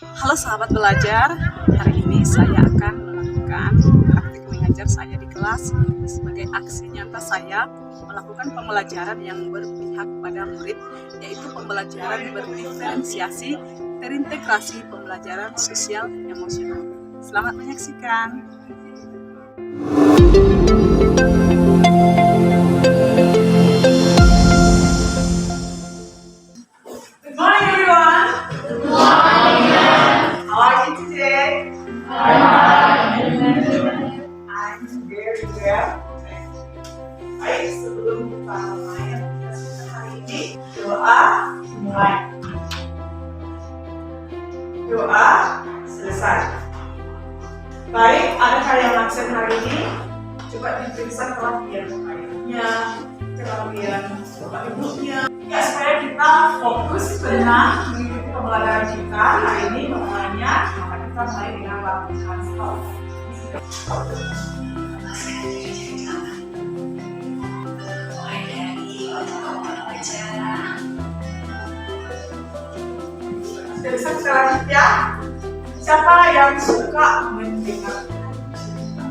Halo sahabat belajar, hari ini saya akan melakukan praktik mengajar saya di kelas sebagai aksi nyata saya melakukan pembelajaran yang berpihak pada murid, yaitu pembelajaran berdiferensiasi, terintegrasi pembelajaran sosial emosional. Selamat menyaksikan. Good morning everyone. How are you today? I'm very well. Baik, sebelum kita mulai hari ini, doa dimulai. Doa selesai. Baik, adakah yang absen hari ini? Coba diperiksa kelahiran ayahnya, kelahiran bapak ibunya. Ya, supaya kita fokus benar mengikuti pembelajaran kita hari ini namanya, maka kita mulai dengan latihan stop. Jadi kita lanjut ya. Siapa yang suka mendengar cerita?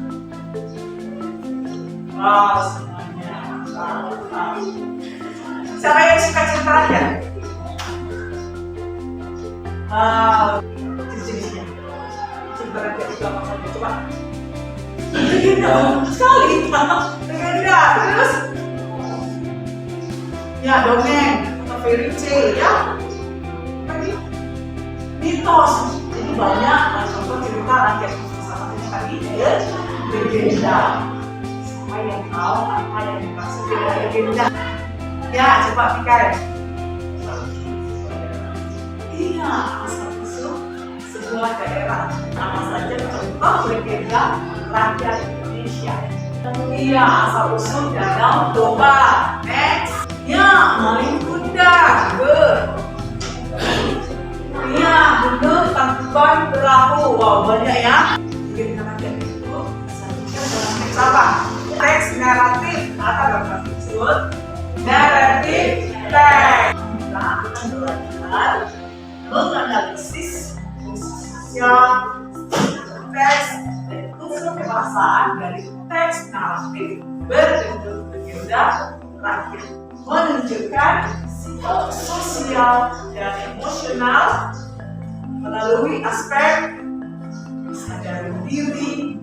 Oh, semuanya. Siapa yang suka cerita ya? Jenis-jenisnya. Cerita rakyat juga apa coba? Legenda sekali. Legenda. Terus? Ya, dongeng atau fairy tale ya. Mitos. Jadi banyak contoh cerita rakyat salah satunya tadi legenda. Siapa yang tahu apa yang dimaksud dengan legenda? Ya, coba pikir. Iya, asal-usul sebuah daerah. Nama saja contoh legenda rakyat Indonesia. Iya, asal-usul danau Toba. Next. Ya, maling kuda. Good. Iya, betul. Tangkuban perahu. Wow, banyak ya. Legenda rakyat itu selanjutnya dalam teks apa? Teks naratif atau dalam disebut naratif teks. Kita akan belajar menganalisis sosial teks dan unsur kebahasaan dari teks naratif berbentuk legenda rakyat, menunjukkan sikap sosial dan emosional melalui aspek kesadaran diri,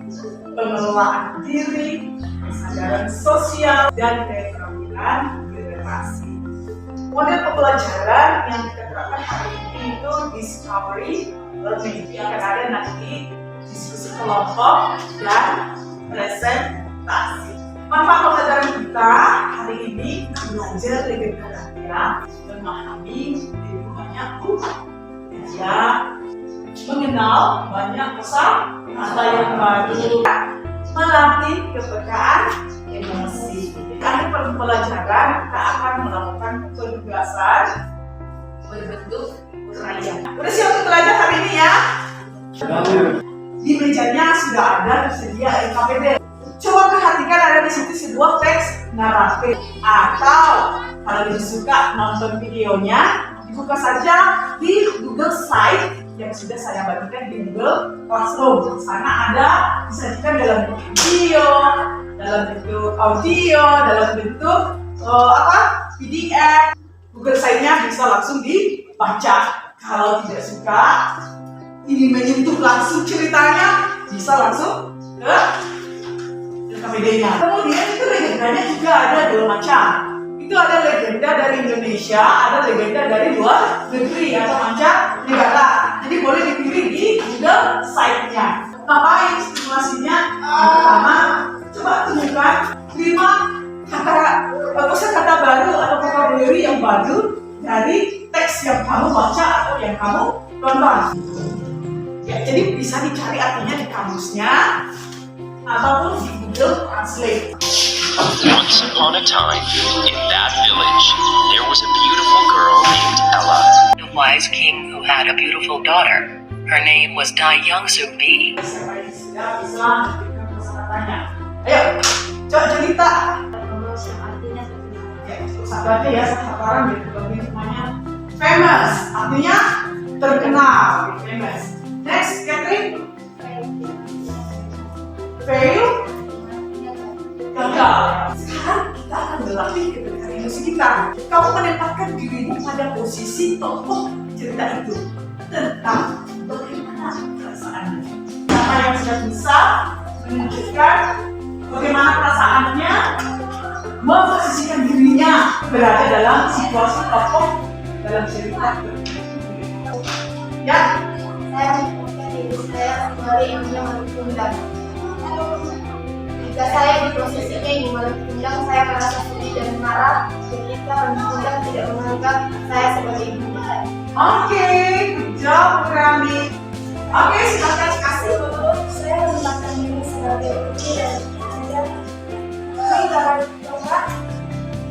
pengelolaan diri, kesadaran sosial, dan keterampilan generasi. Model pembelajaran yang kita terapkan hari ini itu discovery learning. Akan ada nanti diskusi kelompok dan presentasi. Manfaat pembelajaran kita hari ini belajar legenda rakyat, memahami lebih banyak budaya, mengenal banyak kosakata yang baru, melatih kepekaan emosi. Di akhir pembelajaran kita akan melakukan penugasan berbentuk uraian. Udah siap untuk belajar hari ini ya? Di mejanya sudah ada tersedia NKPD. Coba perhatikan ada di situ sebuah teks naratif, atau kalau lebih suka nonton videonya, dibuka saja di Google Site yang sudah saya bagikan di Google Classroom. Di sana ada disajikan dalam bentuk video, dalam bentuk audio, dalam bentuk PDF. Google Site-nya bisa langsung dibaca. Kalau tidak suka ini menyentuh langsung ceritanya, bisa langsung ke KPD-nya. Kemudian itu legendanya juga ada dua macam. Itu ada legenda dari Indonesia, ada legenda dari luar negeri atau mancanegara. Jadi boleh dipilih di Google Site-nya. Ngapain stimulasinya? Yang pertama, coba temukan 5 kata baru atau vocabulary yang baru dari teks yang kamu baca atau yang kamu tonton. Ya, jadi bisa dicari artinya di kamusnya ataupun di Google Translate. Once upon a time, in that village, there was a beautiful girl named Ella. A wise king who had a beautiful daughter. Her name was Dai Young-soo-bi. Siapa yang sudah bisa memberikan kosakatanya? Ayo, coba cerita. Ya, satu aja ya, satu orang gitu. Semuanya famous, artinya terkenal, famous. si tokoh cerita itu tentang bagaimana perasaannya. Siapa yang sudah bisa menunjukkan bagaimana perasaannya, memposisikan dirinya berada dalam situasi tokoh dalam cerita itu. Ya, Saya menemukan diri saya sebagai ibu yang berpundang. Jika saya di posisinya ibu berpundang, saya merasa sedih dan marah ketika berpundang tidak menganggap saya sebagai ibunya. oke, good job, Rami. Oke, silakan kasih. Saya menempatkan diri sebagai ibu dan tidak menganggap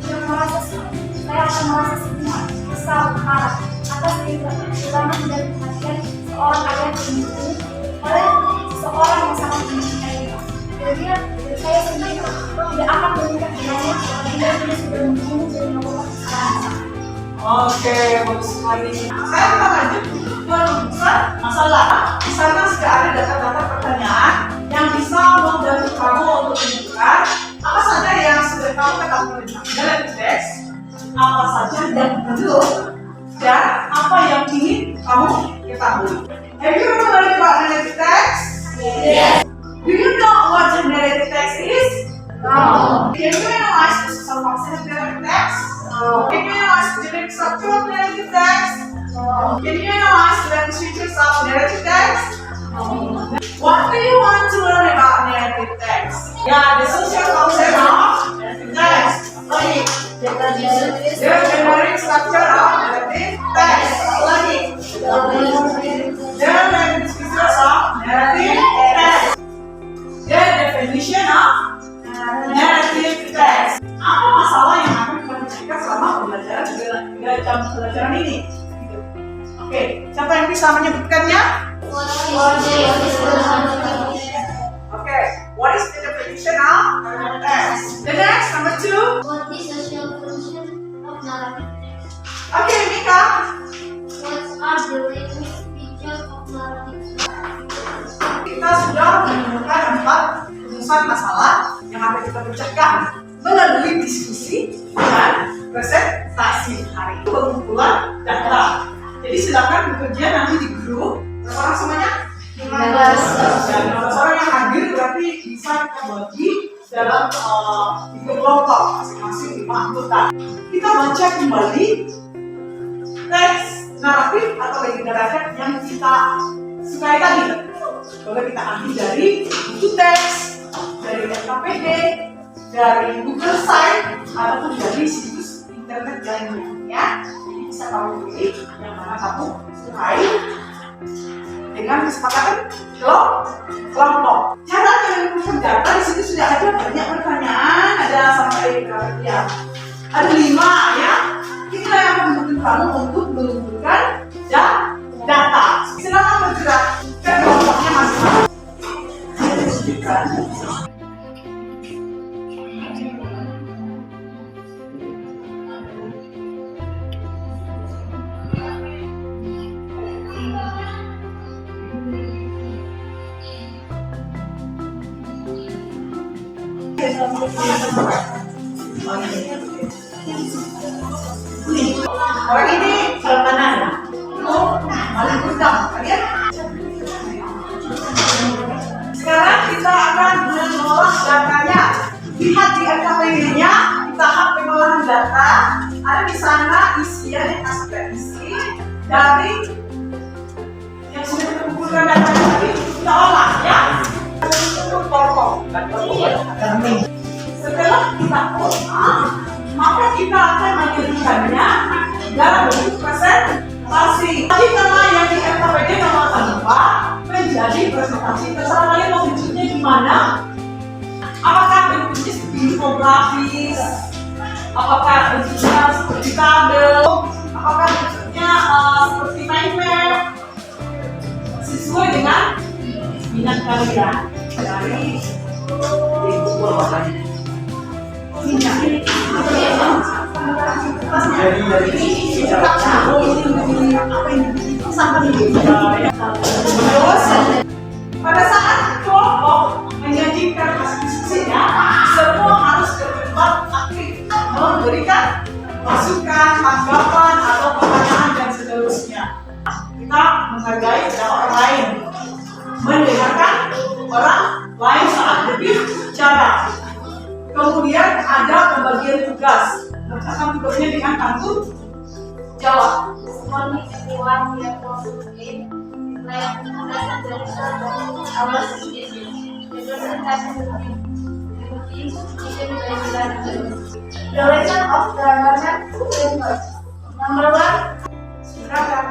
yang merasa sedih. Saya akan merasa sedih, kesal, marah atas kehilangan dan kematian seorang ayah yang oleh seseorang yang sangat menyukainya. Jadi saya sendiri tidak akan berpikir dengannya apabila dia sudah membunuh dan melakukan kesalahan. Oke, bagus sekali. Saya akan lanjut ke rumusan masalah. Di sana sudah ada data-data pertanyaan yang bisa membantu kamu untuk menentukan apa saja yang sudah kamu ketahui dalam teks, apa saja yang belum, dan apa yang ingin kamu ketahui. Have you ever learned about narrative text? Yes. Do you know what a narrative text is? No. Can you analyze the social function of narrative text? No. Can you analyze the generic structure of narrative text? No. Can you analyze the language features of narrative text? No. What do you want to learn about narrative text? Yeah, the social function of narrative text. Lagi, the generic structure of narrative text. Lagi, the language features of narrative text. The definition of narrative text. Apa masalah yang akan kita bicarakan selama pembelajaran 3 jam pembelajaran ini? Oke, siapa yang bisa menyebutkannya? Okay, what is the definition of narrative text? The next, number 2. What is social function of narrative text? Okay, Mika. What are the language features of narrative text? Kita sudah menemukan 4 rumusan masalah yang akan kita pecahkan melalui diskusi dan presentasi hari ini. Pengumpulan data. Jadi silakan bekerja nanti di grup. Berapa orang semuanya? 15. Dan 15 orang yang hadir berarti bisa kita bagi dalam 3 kelompok, masing-masing 5 anggota. Kita baca kembali teks naratif atau legenda rakyat yang kita sukai tadi. Boleh kita ambil dari buku teks, dari KPD, dari Google Site, ataupun dari situs internet lainnya. Ya, jadi bisa kamu pilih yang mana kamu sukai dengan kesepakatan kelompok. Cara mengumpulkan data di situ sudah ada banyak pertanyaan, ada sampai berapa ya? Ada 5 ya. Inilah yang membantu kamu untuk mengumpulkan data. Silakan bergerak ke kelompoknya masing-masing. Oh ini kanan ya? Oh, paling undang kalian. Sekarang kita akan mengolah datanya. Lihat di LKPD-nya, di tahap pengolahan data, ada di sana isian yang isi dari yang sudah dikumpulkan data tadi kita olah ya. Untuk kelompok. Setelah kita olah, maka kita akan menjadikannya dalam bentuk presentasi. Jadi nama yang di LKPD nama tanpa menjadi presentasi. Terserah kalian mau bentuknya gimana? Apakah bentuknya seperti infografis? Apakah bentuknya seperti tabel? Apakah bentuknya seperti mind map? Sesuai dengan minat kalian. Dari itu warnanya. Pada saat kelompok menyajikan hasil diskusinya, semua harus terlibat aktif memberikan masukan, tanggapan atau pertanyaan dan baik dengan orang lain. Mendengarkan orang lain saat berbicara. Kemudian ada pembagian tugas. Melaksanakan tugasnya dengan tanggung jawab. Only everyone here wants to gain like our situation. The person has to be the lesson of the government framework. Number 1. Silakan.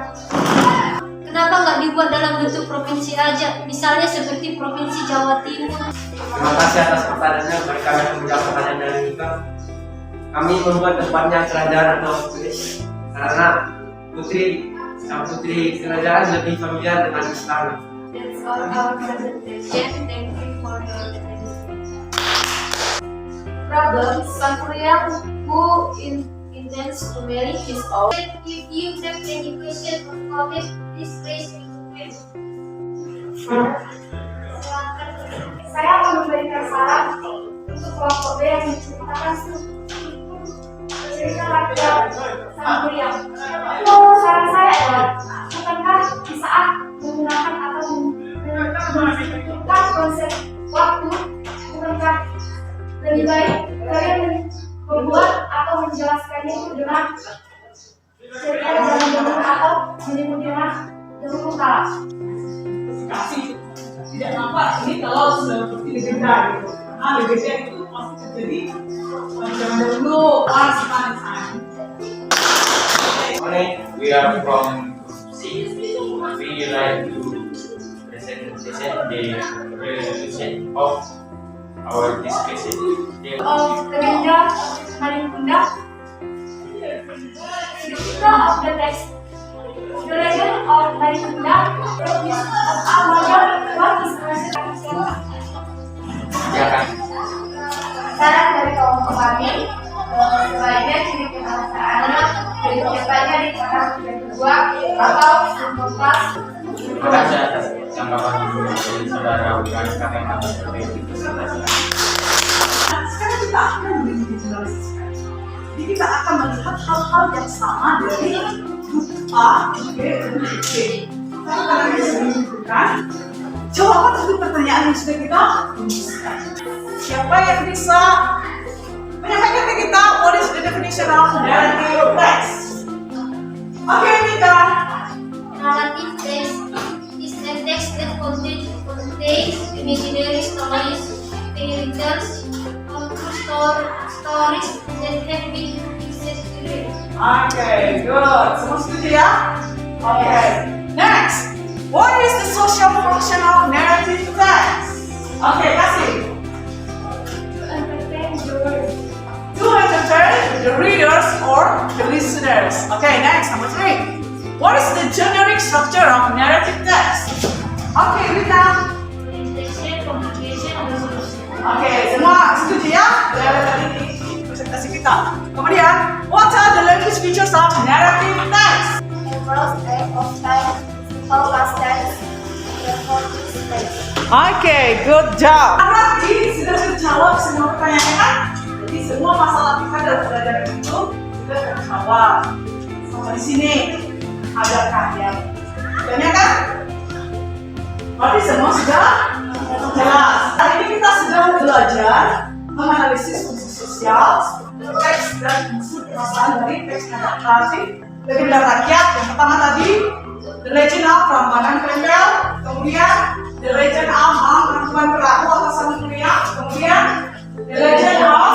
Kenapa nggak dibuat dalam bentuk provinsi aja? Misalnya seperti Provinsi Jawa Timur. Terima kasih atas pertanyaannya. Bagi kami yang menjawab pertanyaan dari Nika, kami membuat tempatnya kerajaan atau putri karena putri kerajaan lebih familiar dengan istana. That's all our presentation. Thank you for your attention. Problem, Sankuria who intends to marry his own. If you have any question or comment, please raise your hand. Saya akan memberikan saran untuk kelompok B yang menceritakan cerita rakyat Sankuria. Saran saya adalah, bukankah di saat menggunakan atau menentukan konsep waktu, bukankah lebih baik kalian membuat atau menjelaskannya itu dengan cerita zaman dahulu atau menyebut dengan dahulu kala? Kasih tidak nampak ini kalau seperti legenda gitu. Karena legenda itu pasti terjadi zaman dahulu, once upon a time. We are from C. We like to present the revolution of our discussion. Legenda Maling Kunda. The title of the text. The legend of Maling Kunda is what is present. Ya kan? Saran dari kelompok kami, selainnya ciri kebangsaan, dari penyertanya di tahap kedua atau sempat. Terima kasih atas tanggapan dari saudara Wulan karena kami seperti itu. Nah, sekarang kita akan menjelajahi. Jadi kita akan melihat hal-hal yang sama dari grup A, B, dan C. Tapi karena kita sudah menunjukkan jawaban untuk pertanyaan yang sudah kita rumuskan. Siapa yang bisa menyampaikan ke kita what is the definition of narrative text? Oke, Nika. Narrative text is a text that contains imaginary stories, fairy tales, or true stories that have been exaggerated. Oke, good. Semua setuju ya? Oke. Next, what is the social function of narrative text? Oke, kasih. To entertain the readers or the listeners. Okay, next, number 3. What is the generic structure of narrative text? Okay, Rita. Orientation, communication, resolution. Okay, semua setuju ya? Dari ini presentasi kita. Kemudian, what are the language features of narrative text? Prose, type of time, simple past tense, Okay, good job. Jadi sudah terjawab semua pertanyaan. Jadi semua masalah kita dalam pelajaran itu sudah terjawab. Sampai di sini adakah yang tanyakan? Berarti semua sudah jelas. Hari ini kita sudah belajar menganalisis fungsi sosial, teks dan fungsi permasalahan dari teks adaptasi legenda rakyat. Yang pertama tadi The Legend of Prambanan Krempel, kemudian The Legend of Penangkuban Perahu atau Sankuria, kemudian The Legend of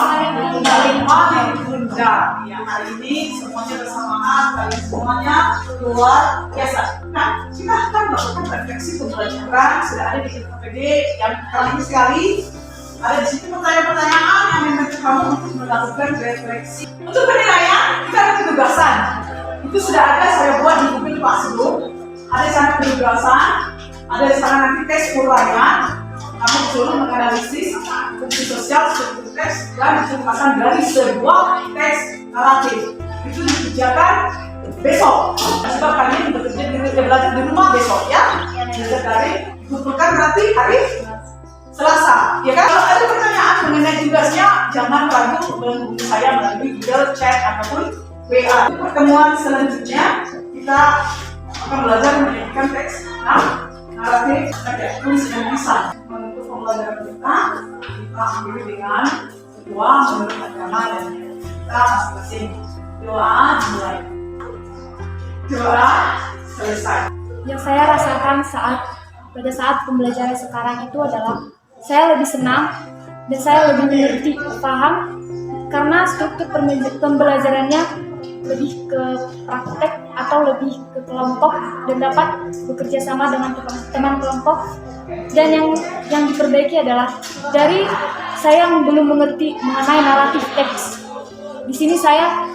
Maling Kunda. Ya, hari ini semuanya bersamaan, kalian semuanya luar biasa. Nah, kita akan melakukan refleksi pembelajaran sudah ada di KPD yang kali ini sekali. Ada di situ pertanyaan-pertanyaan yang membantu kamu untuk melakukan refleksi. Untuk penilaian, kita ada penugasan. Itu sudah ada saya buat di Google Classroom. Ada sana penugasan, ada sana nanti tes uraian. Kamu disuruh menganalisis fungsi sosial struktur teks dan dikeluarkan dari sebuah teks naratif. Itu dikerjakan besok. Sebab kalian belajar di rumah besok ya. Belajar dari dikumpulkan berarti hari Selasa. Ya kan? Kalau ada pertanyaan mengenai tugasnya, jangan ragu menghubungi saya melalui Google Chat ataupun WA. Pertemuan selanjutnya kita belajar menjadikan teks naratif kayak tulis dan lisan. Untuk pembelajaran kita akhiri dengan doa menurut agama dan kita masing-masing. Doa dimulai. Doa selesai. Yang saya rasakan pada saat pembelajaran sekarang itu adalah saya lebih senang dan saya lebih mengerti, paham, karena struktur pembelajarannya lebih ke praktek atau lebih ke kelompok dan dapat bekerja sama dengan teman kelompok. Dan yang diperbaiki adalah dari saya yang belum mengerti mengenai naratif teks. Di sini saya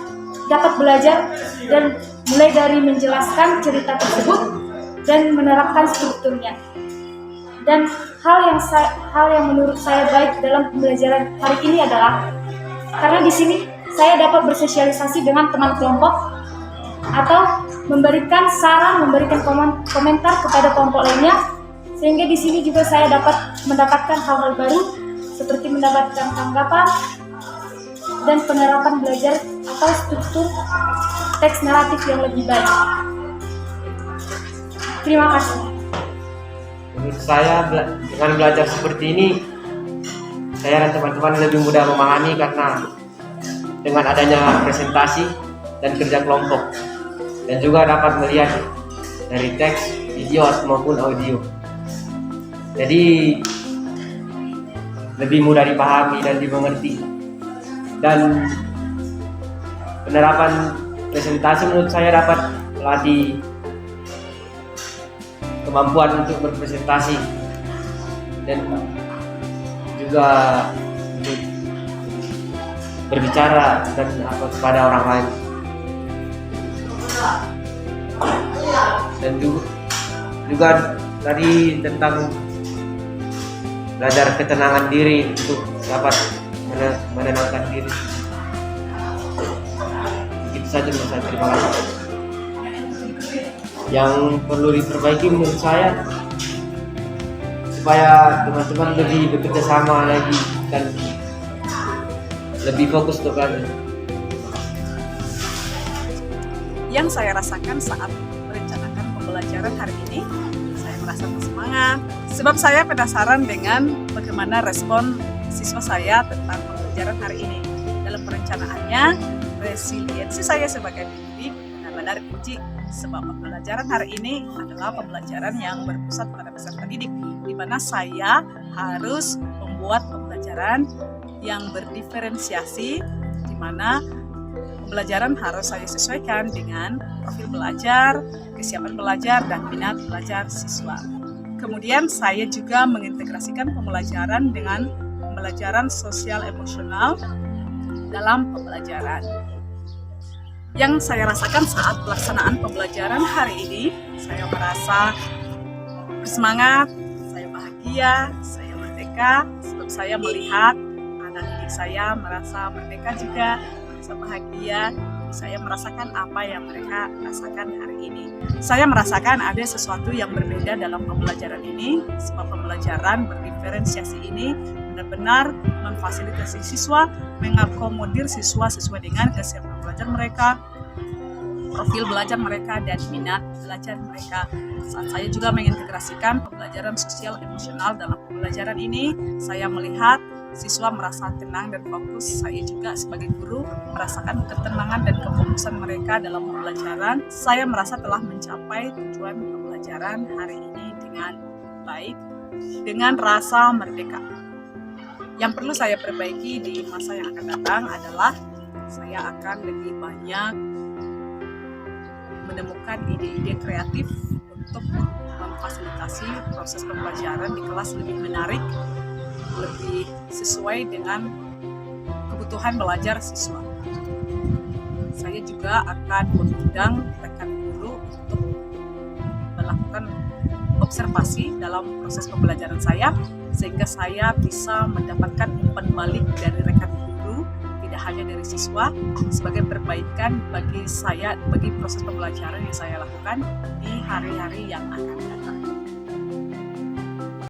dapat belajar dan mulai dari menjelaskan cerita tersebut dan menerapkan strukturnya. Dan hal yang menurut saya baik dalam pembelajaran hari ini adalah karena di sini saya dapat bersosialisasi dengan teman kelompok atau memberikan saran, memberikan komentar kepada kelompok lainnya, sehingga di sini juga saya dapat mendapatkan hal-hal baru seperti mendapatkan tanggapan dan penerapan belajar atau struktur teks naratif yang lebih baik. Terima kasih. Menurut saya dengan belajar seperti ini, saya dan teman-teman lebih mudah memahami karena dengan adanya presentasi dan kerja kelompok, dan juga dapat melihat dari teks, video maupun audio. Jadi lebih mudah dipahami dan dimengerti. Dan penerapan presentasi menurut saya dapat melatih kemampuan untuk berpresentasi dan juga untuk berbicara dan kepada orang lain. Dan juga tadi tentang belajar ketenangan diri untuk dapat menenangkan diri. Itu saja menurut saya. Terima kasih. Yang perlu diperbaiki menurut saya supaya teman-teman lebih bekerja sama lagi dan lebih fokus untuk belajar. Yang saya rasakan saat merencanakan pembelajaran hari ini, saya merasa bersemangat sebab saya penasaran dengan bagaimana respon siswa saya tentang pembelajaran hari ini. Dalam perencanaannya, resiliensi saya sebagai pendidik benar-benar diuji sebab pembelajaran hari ini adalah pembelajaran yang berpusat pada peserta didik, di mana saya harus membuat pembelajaran yang berdiferensiasi, di mana pembelajaran harus saya sesuaikan dengan profil belajar, kesiapan belajar, dan minat belajar siswa. Kemudian saya juga mengintegrasikan pembelajaran dengan pembelajaran sosial emosional dalam pembelajaran. Yang saya rasakan saat pelaksanaan pembelajaran hari ini, saya merasa bersemangat, saya bahagia, saya merdeka, sebab saya melihat anak didik saya merasa merdeka juga, merasa bahagia, saya merasakan apa yang mereka rasakan hari ini. Saya merasakan ada sesuatu yang berbeda dalam pembelajaran ini, sebab pembelajaran berdiferensiasi ini benar-benar memfasilitasi siswa, mengakomodir siswa sesuai dengan kesiapan belajar mereka, profil belajar mereka, dan minat belajar mereka. Saat saya juga mengintegrasikan pembelajaran sosial emosional dalam pembelajaran ini, saya melihat siswa merasa tenang dan fokus. Saya juga sebagai guru merasakan ketenangan dan kefokusan mereka dalam pembelajaran. Saya merasa telah mencapai tujuan pembelajaran hari ini dengan baik, dengan rasa merdeka. Yang perlu saya perbaiki di masa yang akan datang adalah saya akan lebih banyak menemukan ide-ide kreatif untuk memfasilitasi proses pembelajaran di kelas lebih menarik, lebih sesuai dengan kebutuhan belajar siswa. Saya juga akan mengundang rekan guru untuk melakukan observasi dalam proses pembelajaran saya, sehingga saya bisa mendapatkan umpan balik dari rekan guru, tidak hanya dari siswa, sebagai perbaikan bagi saya, bagi proses pembelajaran yang saya lakukan di hari-hari yang akan datang.